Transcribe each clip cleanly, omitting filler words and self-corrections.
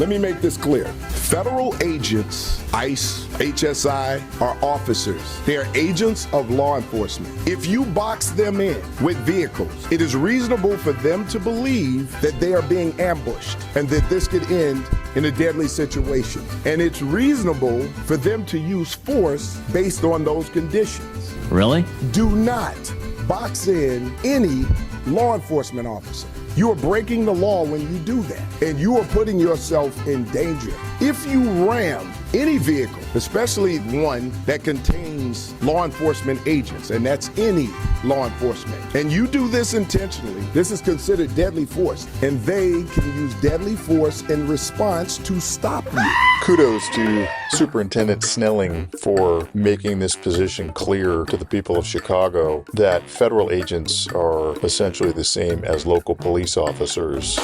Let me make this clear. Federal agents, ICE, HSI, are officers. They are agents of law enforcement. If you box them in with vehicles, it is reasonable for them to believe that they are being ambushed and that this could end in a deadly situation. And it's reasonable for them to use force based on those conditions. Really? Do not box in any law enforcement officer. You are breaking the law when you do that, and you are putting yourself in danger. If you ram any vehicle, especially one that contains law enforcement agents, and that's any law enforcement, and you do this intentionally, this is considered deadly force, and they can use deadly force in response to stop you. Kudos to Superintendent Snelling for making this position clear to the people of Chicago that federal agents are essentially the same as local police officers.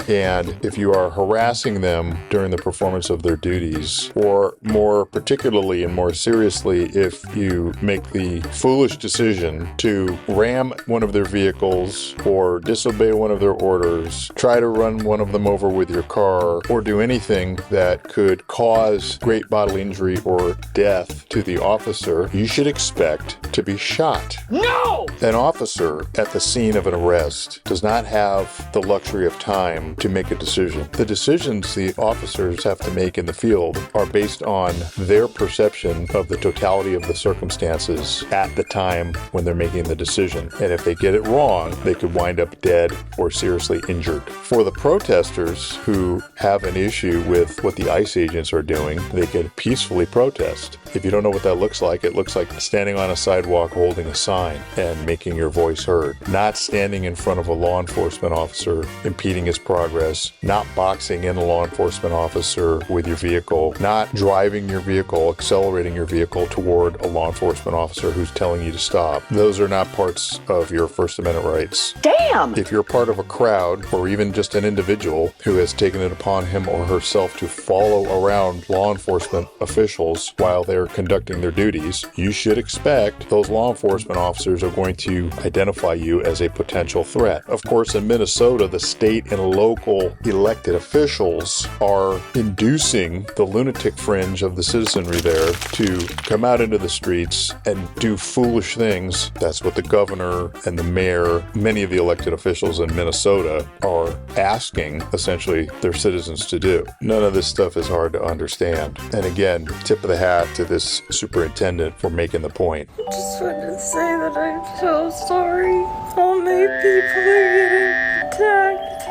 And if you are harassing them during the performance of their duties, or more particularly and more seriously, if you make the foolish decision to ram one of their vehicles or disobey one of their orders, try to run one of them over with your car, or do anything that could cause great bodily injury or death to the officer, you should expect to be shot. No! An officer at the scene of an arrest does not have the luxury of time to make a decision. The decisions the officers have to make in the field are based on their perception of the totality of the circumstances at the time when they're making the decision. And if they get it wrong, they could wind up dead or seriously injured. For the protesters who have an issue with what the ICE agents are doing, they could peacefully protest. If you don't know what that looks like, it looks like standing on a sidewalk holding a sign and making your voice heard. Not standing in front of a law enforcement officer, impeding his progress, not boxing in a law enforcement officer with your vehicle, not driving your vehicle, accelerating your vehicle toward a law enforcement officer who's telling you to stop. Those are not parts of your First Amendment rights. Damn! If you're part of a crowd or even just an individual who has taken it upon him or herself to follow around law enforcement officials while they're conducting their duties, you should expect those law enforcement officers are going to identify you as a potential threat. Of course, in Minnesota, the state and local elected officials are inducing the lunatic fringe of the citizenry there to come out into the streets and do foolish things. That's what the governor and the mayor, many of the elected officials in Minnesota are asking, essentially, their citizens to do. None of this stuff is hard to understand. And again, tip of the hat to this superintendent for making the point. I just want to say that I'm so sorry. All my people are getting attacked.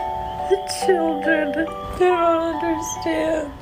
The children, they don't understand.